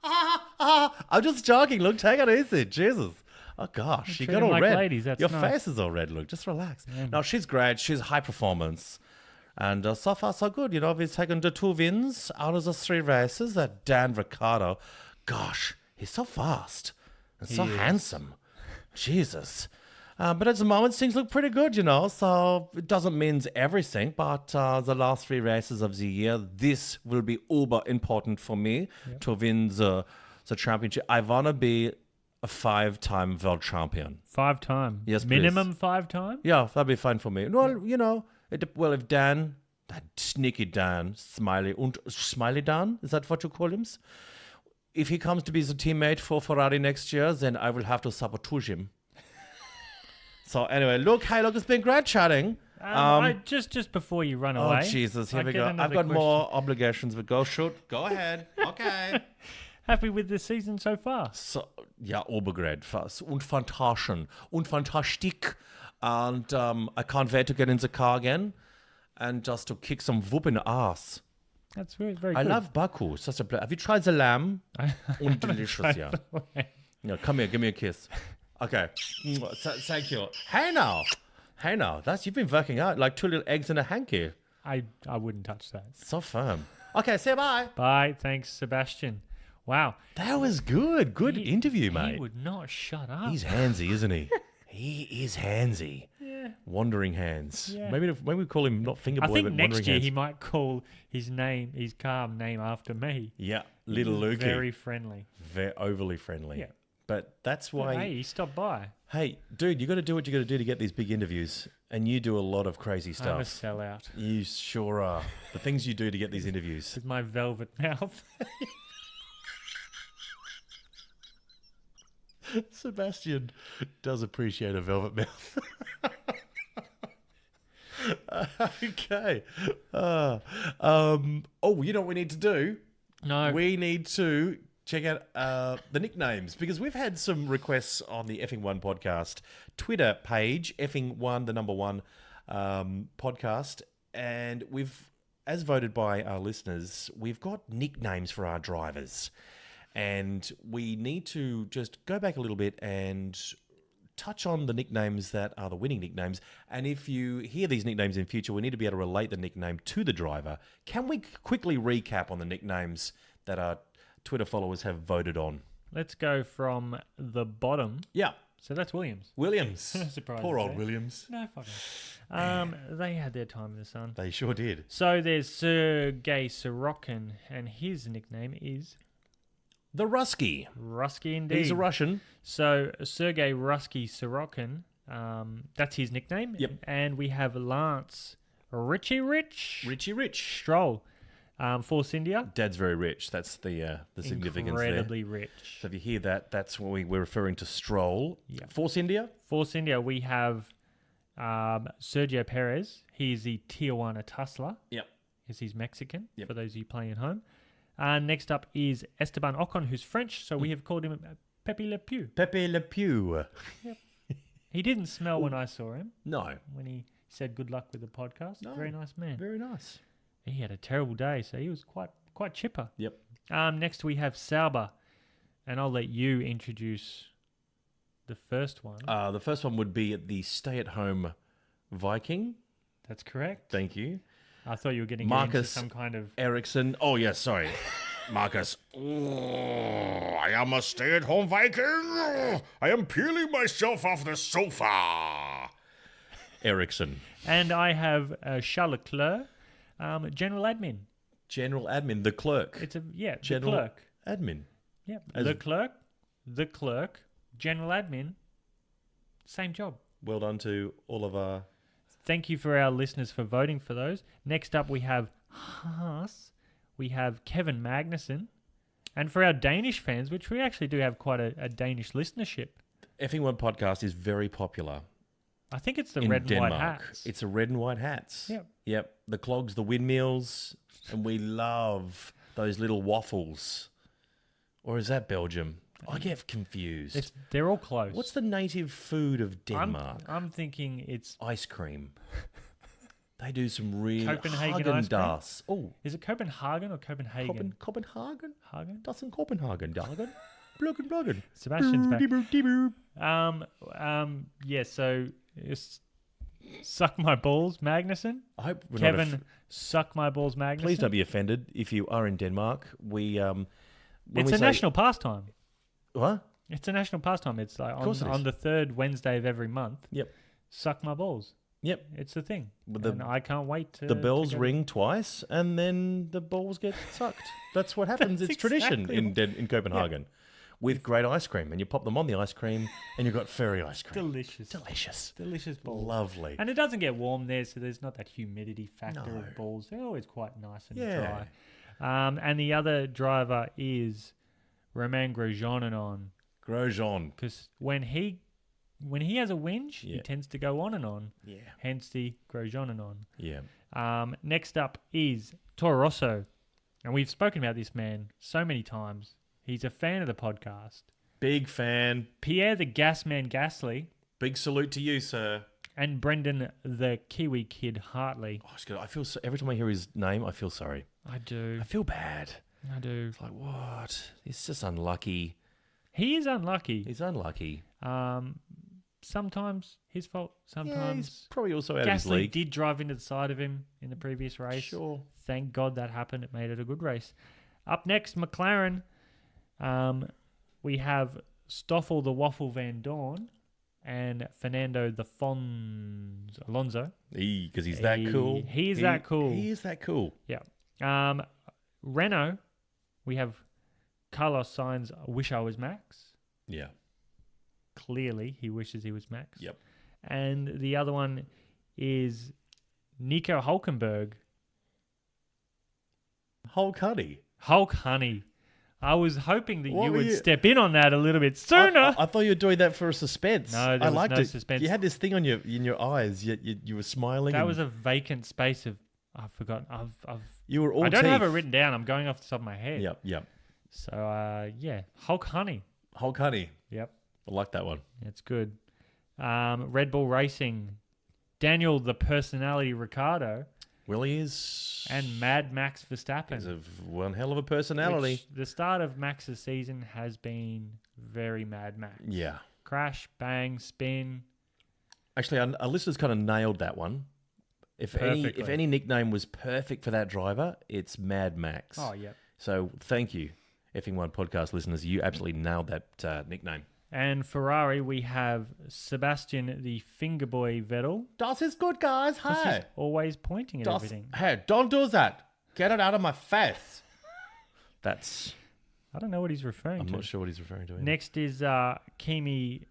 I'm just joking. Look, take it easy. Jesus. Oh, gosh. You Treat got them all like red. ladies, that's Your nice. face is all red. Look, just relax. Yeah. No, she's great. She's high performance. And so far, so good. You know, we've taken the 2 wins out of the 3 races. That Dan Ricciardo, gosh, he's so fast and so is. handsome. Jesus. But at the moment, things look pretty good, you know. So it doesn't mean everything, but the last 3 races of the year, this will be uber important for me to win the championship. I want to be a 5-time world champion. 5 time. Yes, please. Minimum 5 time? Yeah, that'd be fine for me. Well, you know, if Dan, that sneaky Dan, Smiley Dan, is that what you call him? If he comes to be the teammate for Ferrari next year, then I will have to sabotage him. So anyway, look, it's been great chatting. Just before you run Oh, away. Jesus, here I we get go. another I've got question. more obligations, but go ahead. Okay. Happy with the season so far? So, ja, obergrad. Und fantastisch. Und fantastic. And I can't wait to get in the car again and just to kick some whoop in the ass. That's very, very I good. love Baku. Such a Have you tried the lamb? Und delicious, yeah. Yeah, come here, give me a kiss. Okay. Thank you. Hey now. You've been working out like 2 little eggs in a hanky. I wouldn't touch that. So firm. Okay, say bye. Bye. Thanks, Sebastian. Wow. That was good. Good interview, mate. He would not shut up. He's handsy, isn't he? He is handsy. Yeah. Wandering hands. Yeah. Maybe we call him not Fingerboy, I think but next Wandering year Hands. he might call his car name after me. Yeah, little He's Lukey. Very friendly. Very overly friendly. Yeah. But that's why. Hey, he stopped by. Hey, dude, you got to do what you got to do to get these big interviews, and you do a lot of crazy I'm a stuff. sellout You sure are. The things you do to get these interviews. with my velvet mouth. Sebastian does appreciate a velvet mouth. Okay. You know what we need to do? No. We need to check out the nicknames because we've had some requests on the Effing One podcast Twitter page, Effing One, the number 1 podcast, and we've, as voted by our listeners, we've got nicknames for our drivers. And we need to just go back a little bit and touch on the nicknames that are the winning nicknames. And if you hear these nicknames in future, we need to be able to relate the nickname to the driver. Can we quickly recap on the nicknames that our Twitter followers have voted on? Let's go from the bottom. Yeah. So that's Williams. Williams. Surprised Poor to old say. Williams. No, fucking. They had their time in the sun. They sure did. So there's Sergei Sorokin, and his nickname is The Rusky. Rusky indeed. He's a Russian. So Sergei Rusky Sorokin, that's his nickname. Yep. And we have Lance Richie Rich Stroll, Force India. Dad's very rich. That's the significance Incredibly there. rich. So if you hear that, that's what we're referring to Stroll. Yeah. Force India. Force India, we have Sergio Perez. He's the Tijuana Tussler. Yep. Because he's Mexican, Yep. for those of you playing at home. Next up is Esteban Ocon, who's French, so we have called him Pepe Le Pew. Pepe Le Pew. He didn't smell when I saw him, No. when he said good luck with the podcast. No. Very nice man. Very nice. He had a terrible day, so he was quite chipper. Yep. Next we have Sauber, and I'll let you introduce the first one. The first one would be the stay-at-home Viking. That's correct. Thank you. I thought you were getting into Marcus some kind of... Ericsson. Oh, yes, sorry. Marcus. Oh, I am a stay-at-home Viking. I am peeling myself off the sofa. Ericsson. And I have Charles Leclerc, General Admin. General Admin, the clerk. It's the General clerk. Admin. Yeah, As- the clerk, General Admin, same job. Well done to all of our... Thank you for our listeners for voting for those. Next up, we have Haas. We have Kevin Magnussen. And for our Danish fans, which we actually do have quite a Danish listenership, Effing One podcast is very popular I think it's the in red and Denmark. white hats. It's a red and white hats. Yep. Yep. The clogs, the windmills, and we love those little waffles. Or is that Belgium? I get confused. They're all close. What's the native food of Denmark? I'm thinking it's... Ice cream. They do some real Copenhagen ice cream? Häagen-Dazs. Oh, Is it Copenhagen or Copenhagen? Copenhagen? Hagen? Das in Copenhagen, Dagen. Bluggen. Sebastian's back. Boop-de-boop-de-boop. Yeah. So it's suck my balls, Magnussen. I hope we're Kevin, not. suck my balls, Magnussen. Please don't be offended if you are in Denmark. It's a national pastime. What? It's a national pastime. It's like on the third Wednesday of every month. Yep. Suck my balls. Yep. It's the thing. With And I can't wait to. The bells to go. ring twice, and then the balls get sucked. That's what happens. That's It's tradition exactly in Copenhagen, with great ice cream, and you pop them on the ice cream, and you've got fairy ice cream. Delicious balls. Lovely. And it doesn't get warm there, so there's not that humidity factor of balls. They're always quite nice and dry. And the other driver is Romain Grosjean. Because when he has a whinge, he tends to go on and on. Yeah. Hence the Grosjean. Yeah. Next up is Toro Rosso. And we've spoken about this man so many times. He's a fan of the podcast. Big fan. Pierre the Gasman Gasly. Big salute to you, sir. And Brendan the Kiwi Kid Hartley. Oh, I feel so, every time I hear his name, I feel sorry. I do. I feel bad. I do. It's like, what? He's just unlucky. He is unlucky. He's unlucky. Sometimes his fault. Sometimes he's probably also out of his Gasly league. did drive into the side of him in the previous race. Sure. Thank God that happened. It made it a good race. Up next, McLaren. We have Stoffel the Waffle Van Dorn and Fernando the Fons Alonso. Because he's that cool. He is that cool. He is that cool. Yeah. Renault, we have Carlos Sainz, wish I was Max. Yeah. Clearly, he wishes he was Max. Yep. And the other one is Nico Hulkenberg. Hulk Honey. Hulk Honey. I was hoping that you would step in on that a little bit sooner. I thought you were doing that for a suspense. No, there was no it. suspense. You had this thing on in your eyes. You were smiling. That was a vacant space of. I've forgotten. You were all. I don't teeth. have it written down. I'm going off the top of my head. Yep. So yeah, Hulk Honey. Hulk Honey. Yep. I like that one. It's good. Red Bull Racing, Daniel the Personality Ricciardo. Well, he is. And Mad Max Verstappen. He's one hell of a personality. Which the start of Max's season has been very Mad Max. Yeah. Crash, bang, spin. Actually, our listeners kind of nailed that one. If any nickname was perfect for that driver, it's Mad Max. Oh, yeah. So thank you, Effing One podcast listeners. You absolutely nailed that nickname. And Ferrari, we have Sebastian the Fingerboy Vettel. Das is good, guys. Hey. He's always pointing at everything. Hey, don't do that. Get it out of my face. I don't know what he's referring to. I'm not sure what he's referring to either. Next is Kimi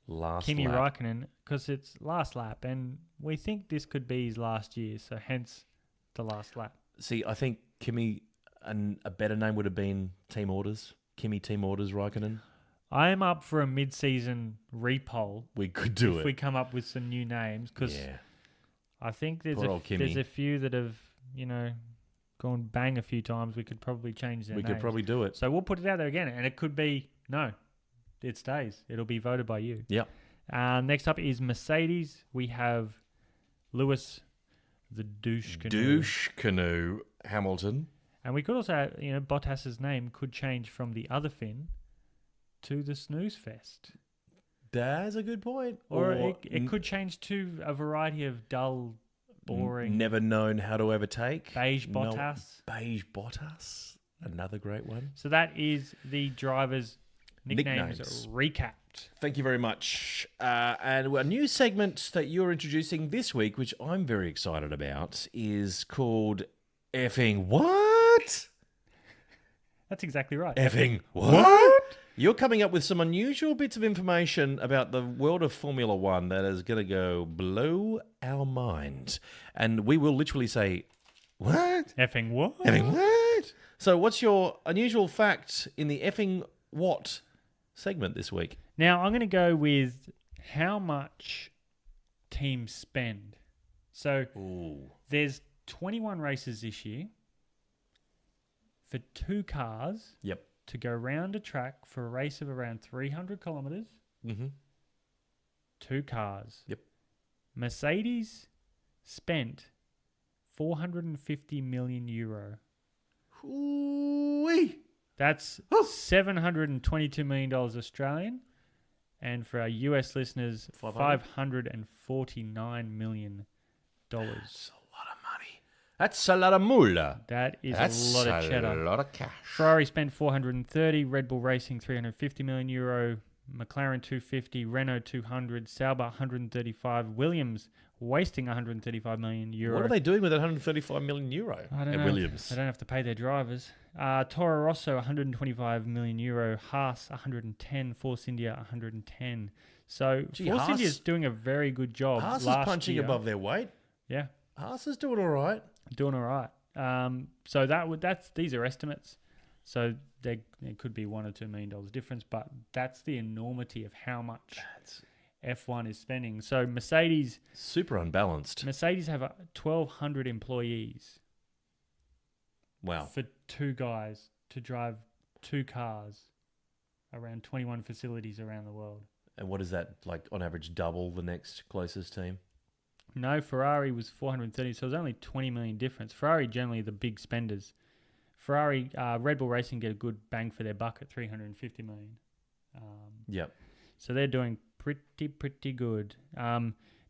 Räikkönen, because it's last lap, and we think this could be his last year, so hence the last lap. See, I think Kimi, and a better name would have been Team Orders. Kimi Team Orders Räikkönen. I am up for a mid-season repoll. We could do it. If we come up with some new names, because I think there's a few that have, gone bang a few times. We could probably change their names. We could probably do it. So we'll put it out there again, and it could be, no, it stays. It'll be voted by you. Yeah. Next up is Mercedes. We have Lewis, the douche canoe Hamilton. And we could also, Bottas's name could change from the other Finn to the Snooze Fest. That's a good point. Or it could change to a variety of dull, boring... Never known how to overtake. Beige Bottas. Beige Bottas. Another great one. So that is the drivers' nicknames recapped. Thank you very much. And a new segment that you're introducing this week, which I'm very excited about, is called Effing What? That's exactly right. Effing What? You're coming up with some unusual bits of information about the world of Formula One that is going to go blow our minds. And we will literally say, what? Effing what? Effing what? So what's your unusual fact in the Effing What segment this week? Now, I'm going to go with how much teams spend. So there's 21 races this year for 2 cars. Yep. To go round a track for a race of around 300 kilometres. Mm-hmm. 2 cars. Yep. Mercedes spent €450 million. Ooh-wee. That's $722 million Australian. And for our US listeners, 500? $549 million. That's a lot of money. That's a lot of moolah. That is That's a lot of cheddar. a lot of cash. Ferrari spent 430, Red Bull Racing 350 million euro, McLaren 250, Renault 200, Sauber 135, Williams wasting 135 million euro. What are they doing with that 135 million euro I don't at know. Williams? They don't have to pay their drivers. Toro Rosso 125 million euro, Haas 110, Force India 110. So Force India is doing a very good job. Haas is last punching year. above their weight. Yeah, Haas is doing all right. doing all right. So these are estimates. So there could be $1 or $2 million difference, but that's the enormity of how much F1 is spending. So Mercedes Super unbalanced. Mercedes have 1,200 employees. Wow. For two guys to drive two cars around 21 facilities around the world. And what is that, like on average double the next closest team? No, Ferrari was 430, so it was only 20 million difference. Ferrari generally the big spenders. Ferrari, Red Bull Racing get a good bang for their buck at 350 million. Yep. So they're doing pretty good.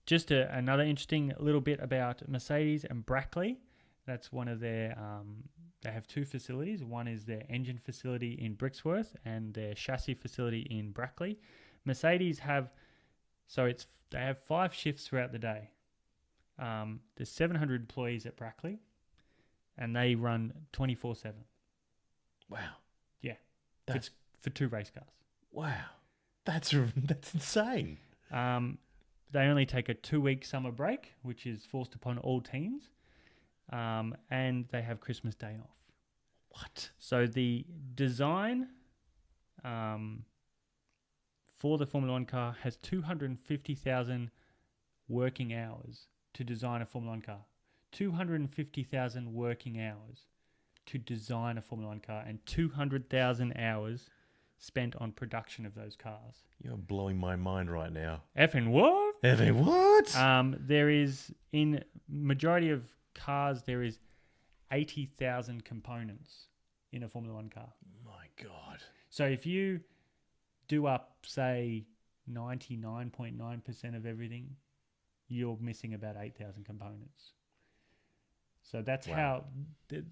Just another interesting little bit about Mercedes and Brackley. That's one of their. They have two facilities. One is their engine facility in Brixworth and their chassis facility in Brackley. Mercedes have, they have 5 shifts throughout the day. There's 700 employees at Brackley, and they run 24/7. Wow. Yeah, That's for 2 race cars. wow. That's insane. They only take a 2-week summer break, which is forced upon all teams, and they have Christmas Day off. What? So the design for the Formula 1 car has 250,000 working hours to design a Formula 1 car. 250,000 working hours to design a Formula 1 car, and 200,000 hours spent on production of those cars. You're blowing my mind right now. Effing what? Effing what? There is, in majority of cars, there is 80,000 components in a Formula 1 car. My God. So if you do up, say, 99.9% of everything, you're missing about 8,000 components. So that's how.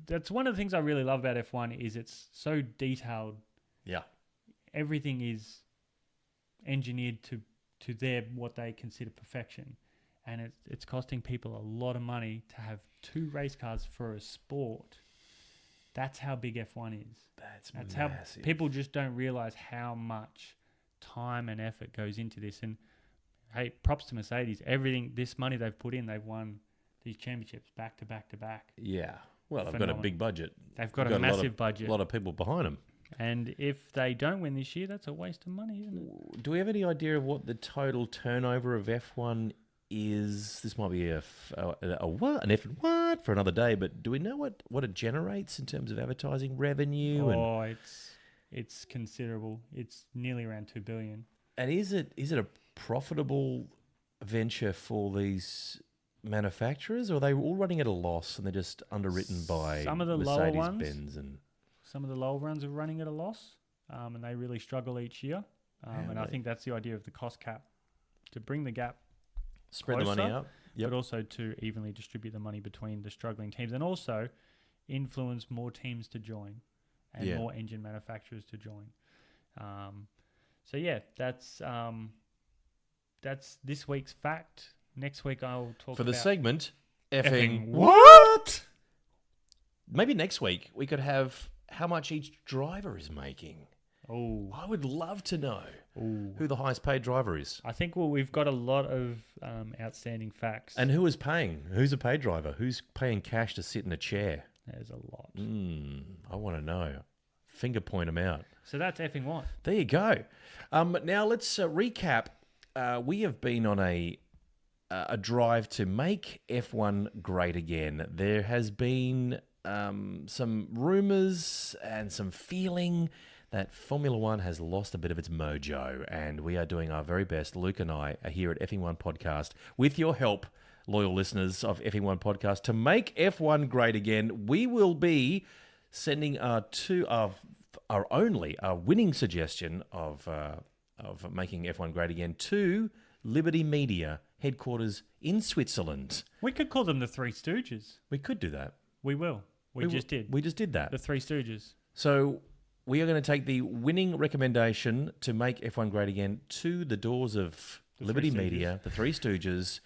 That's one of the things I really love about F1 is it's so detailed. Yeah. Everything is engineered to what they consider perfection, and it's costing people a lot of money to have 2 race cars for a sport. That's how big F1 is. That's massive. how people just don't realize how much time and effort goes into this. And hey, props to Mercedes. This money they've put in, they've won these championships back to back to back. Yeah. Well, they've got a big budget. They've got a massive budget. A lot of people behind them. And if they don't win this year, that's a waste of money, isn't it? Do we have any idea of what the total turnover of F1 is? This might be an F1 what for another day, but do we know what it generates in terms of advertising revenue? Oh, it's considerable. It's nearly around 2 billion. And is it a profitable venture for these manufacturers, or are they all running at a loss and they're just underwritten by some of the lower ones? Mercedes-Benz and some of the lower ones are running at a loss, and they really struggle each year. And I think that's the idea of the cost cap, to bring the gap, spread closer, the money out, but also to evenly distribute the money between the struggling teams, and also influence more teams to join and more engine manufacturers to join. So yeah, that's this week's fact. Next week I'll talk for about the segment. Effing what? Maybe next week we could have how much each driver is making. Oh, I would love to know who the highest paid driver is. I think we've got a lot of outstanding facts. And who is paying? Who's a paid driver? Who's paying cash to sit in a chair? There's a lot. I want to know. Finger point them out. So that's effing what? There you go. Now let's recap. We have been on a drive to make F1 great again. There has been some rumours and some feeling that Formula One has lost a bit of its mojo, and we are doing our very best. Luke and I are here at Effing One Podcast with your help, loyal listeners of Effing One Podcast, to make F1 great again. We will be sending our winning suggestion of of making F1 great again to Liberty Media headquarters in Switzerland. We could call them the Three Stooges. We could do that. We will. We just did. We just did that. The Three Stooges. So we are going to take the winning recommendation to make F1 great again to the doors of Liberty Media, the Three Stooges,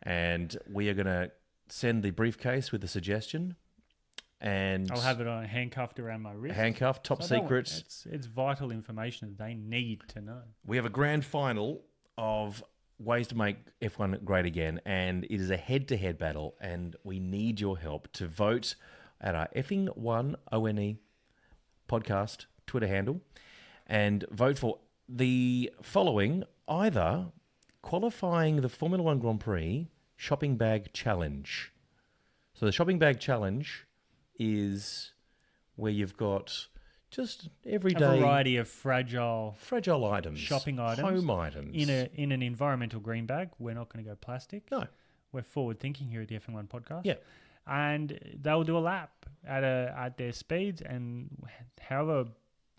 and we are going to send the briefcase with the suggestion. And I'll have it on handcuffed around my wrist. Handcuffed, top secret. It's vital information that they need to know. We have a grand final of ways to make F1 great again, and it is a head-to-head battle, and we need your help to vote at our Effing One ONE podcast Twitter handle, and vote for the following: either qualifying the Formula One Grand Prix shopping bag challenge. So the shopping bag challenge is where you've got just everyday a variety of fragile items, shopping items, home items in an environmental green bag. We're not going to go plastic. No, we're forward thinking here at the F1 podcast. Yeah, and they'll do a lap at their speeds, and however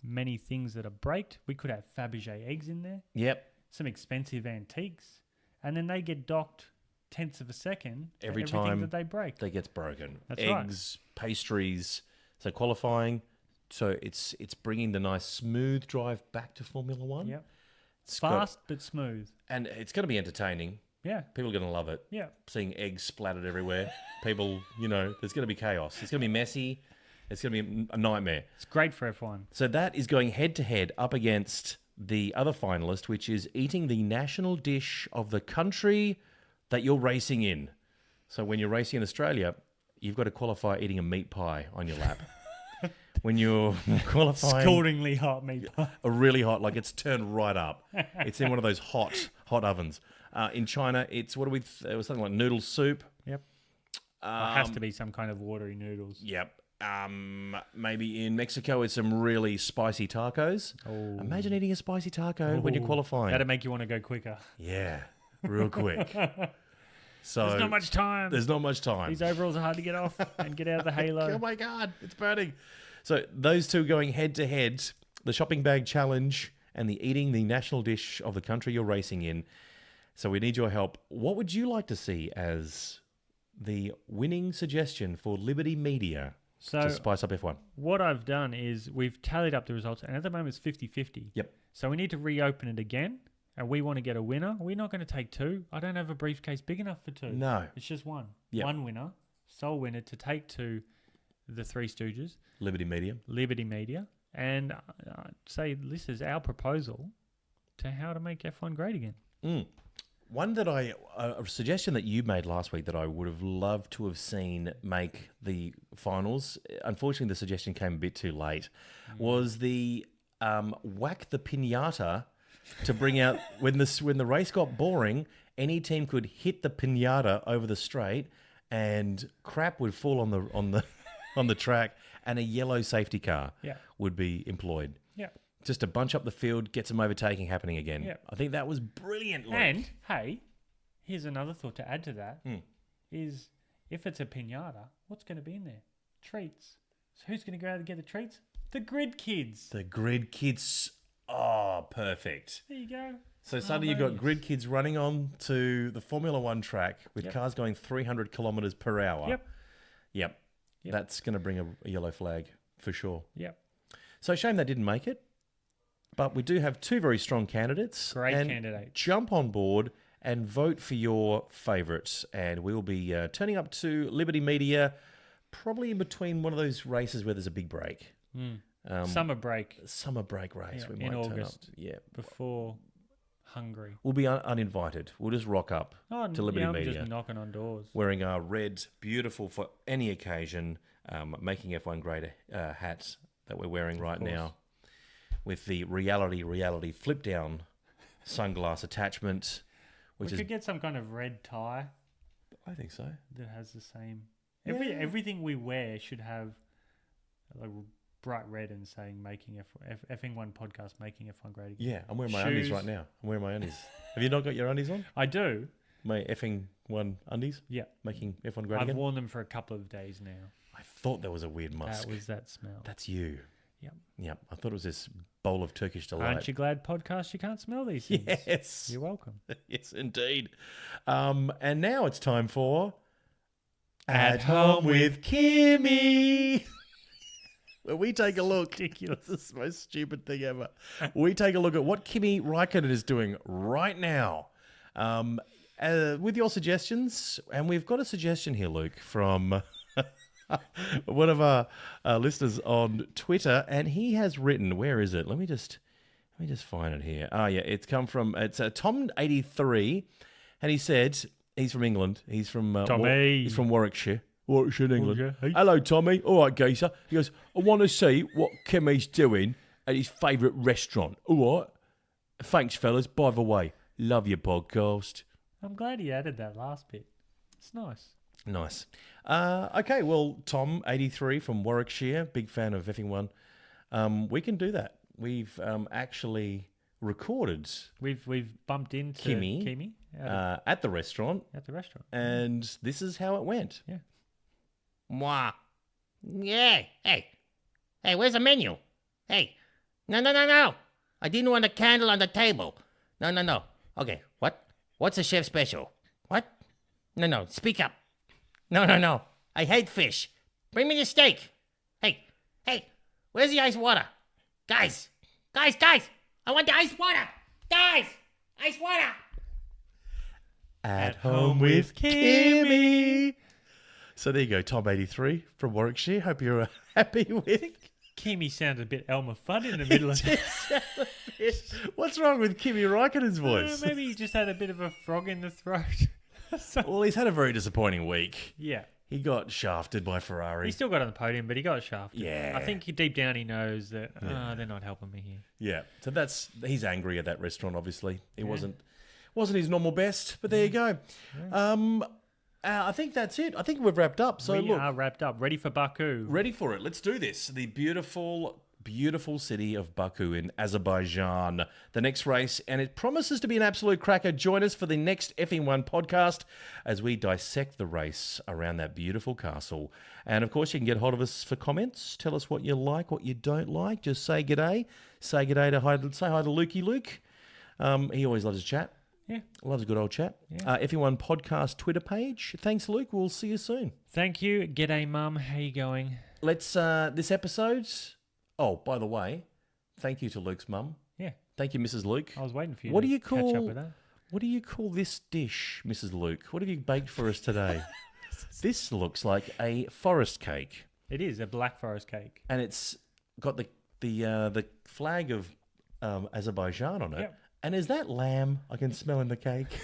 many things that are braked. We could have Fabergé eggs in there. Yep, some expensive antiques, and then they get docked tenths of a second every everything time that they break. That gets broken. That's eggs, pastries. So qualifying. So it's bringing the nice smooth drive back to Formula One. Yep. It's fast but smooth. And it's going to be entertaining. Yeah. People are going to love it. Yeah. Seeing eggs splattered everywhere. People, there's going to be chaos. It's going to be messy. It's going to be a nightmare. It's great for F1. So that is going head to head up against the other finalist, which is eating the national dish of the country that you're racing in. So when you're racing in Australia, you've got to qualify eating a meat pie on your lap. When you're qualifying, scaldingly hot meat pie. A really hot, like it's turned right up. It's in one of those hot ovens. In China, it was something like noodle soup. Yep. It has to be some kind of watery noodles. Yep. Maybe in Mexico, it's some really spicy tacos. Oh. Imagine eating a spicy taco when you're qualifying. That'd make you want to go quicker. Yeah, real quick. So there's not much time. There's not much time. These overalls are hard to get off and get out of the halo. Oh my God, it's burning. So those two going head to head, the shopping bag challenge and the eating the national dish of the country you're racing in. So we need your help. What would you like to see as the winning suggestion for Liberty Media to spice up F1? What I've done is we've tallied up the results, and at the moment it's 50-50. Yep. So we need to reopen it again, and we want to get a winner. We're not going to take two. I don't have a briefcase big enough for two. No. It's just one. Yep. One winner, sole winner to take to the Three Stooges. Liberty Media. And say this is our proposal to how to make F1 great again. One that a suggestion that you made last week that I would have loved to have seen make the finals, unfortunately the suggestion came a bit too late, was the whack the pinata to bring out when the race got boring, any team could hit the pinata over the straight and crap would fall on the track and a yellow safety car would be employed. Yeah. Just to bunch up the field, get some overtaking happening again. Yeah. I think that was brilliant. And, hey, here's another thought to add to that, is if it's a pinata, what's going to be in there? Treats. So who's going to go out and get the treats? The grid kids. The grid kids. Oh, perfect. There you go. So suddenly you've got grid kids running on to the Formula One track with cars going 300 kilometres per hour. Yep. That's going to bring a yellow flag for sure. Yep. So shame that didn't make it. But we do have two very strong candidates. Great candidates. Jump on board and vote for your favourites. And we'll be turning up to Liberty Media probably in between one of those races where there's a big break. Summer break. Summer break race. Yeah, we might in turn August. up. Yeah. Before Hungary. We'll be uninvited. We'll just rock up to Liberty Media. I'm just knocking on doors. Wearing our red, beautiful for any occasion, making F1 great hats that we're wearing right now. With the reality flip down sunglass attachment, We could get some kind of red tie I think so. that has the same. Everything we wear should have like bright red and saying "Making Effing One Podcast, Making F1 Great Again." Yeah, I'm wearing my undies right now. I'm wearing my undies. Have you not got your undies on? I do. My Effing One undies? Yeah. Making F1 great I've again? worn them for a couple of days now. I thought there was a weird musk. That was that smell. That's you. Yep. Yep. I thought it was this bowl of Turkish delight. Aren't you glad, podcast, you can't smell these things? Yes. You're welcome. Yes, indeed. And now it's time for At Home with Kimmy. Where we take a look. Ridiculous. This is the most stupid thing ever. We take a look at what Kimi Räikkönen is doing right now. With your suggestions, and we've got a suggestion here, Luke, from one of our listeners on Twitter, and he has written, where is it? Let me just find it here. Oh, yeah, it's come from, it's Tom83, and he said, he's from England. He's from Tommy. He's from Warwickshire. Warwickshire in England. Warwickshire, hey. Hello, Tommy. All right, geezer. He goes, I want to see what Kimi's doing at his favourite restaurant. All right. Thanks, fellas. By the way, love your podcast. I'm glad he added that last bit. It's nice. Nice. Okay, well, Tom83 from Warwickshire, big fan of Effing One. We can do that. We've actually recorded We've bumped into Kimi at the restaurant, and this is how it went. Yeah. Mwah. Yeah. Hey, where's the menu? Hey. No. I didn't want a candle on the table. No. Okay, what? What's the chef special? What? No, speak up. No. I hate fish. Bring me the steak. Hey, where's the ice water? Guys. I want the ice water. Guys, ice water. At home with Kimi. So there you go, Tom83 from Warwickshire. Hope you're happy with. Kimi sounded a bit Elmer Fudd in the middle of it. What's wrong with Kimi Räikkönen's voice? Maybe he just had a bit of a frog in the throat. Well, he's had a very disappointing week. Yeah. He got shafted by Ferrari. He still got on the podium, but he got shafted. Yeah. I think deep down he knows that they're not helping me here. Yeah. So he's angry at that restaurant, obviously. It wasn't his normal best, but there you go. Yeah. I think that's it. I think we've wrapped up. So we are wrapped up. Ready for Baku. Ready for it. Let's do this. The beautiful, beautiful city of Baku in Azerbaijan. The next race, and it promises to be an absolute cracker. Join us for the next Effing One podcast as we dissect the race around that beautiful castle. And of course, you can get hold of us for comments. Tell us what you like, what you don't like. Just say g'day. Say g'day say hi to Lukey Luke. He always loves to chat. Yeah. Loves a good old chat. Yeah. Effing One podcast Twitter page. Thanks, Luke. We'll see you soon. Thank you. G'day, Mum. How you going? Let's, this episode... Oh, by the way, thank you to Luke's mum. Yeah. Thank you, Mrs. Luke. I was waiting for you to catch up with that. What do you call this dish, Mrs. Luke? What have you baked for us today? This looks like a forest cake. It is a black forest cake. And it's got the flag of Azerbaijan on it. Yep. And is that lamb I can smell in the cake?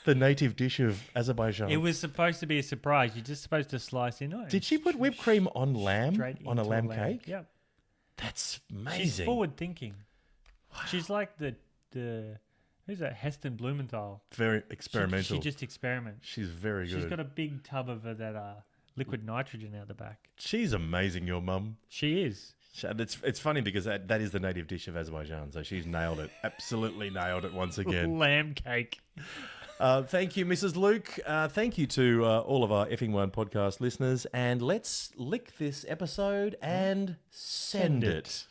The native dish of Azerbaijan. It was supposed to be a surprise. You're just supposed to slice in it. Did she put whipped cream on lamb? On a lamb cake? Yep. That's amazing. She's forward thinking. Wow. She's like the who's that? Heston Blumenthal. Very experimental. She just experiments. She's very good. She's got a big tub of that liquid nitrogen out the back. She's amazing, your mum. She is. It's funny because that is the native dish of Azerbaijan, so she's nailed it. Absolutely nailed it once again. Lamb cake. Thank you, Mrs. Luke. Thank you to all of our Effing One podcast listeners. And let's lick this episode and send it.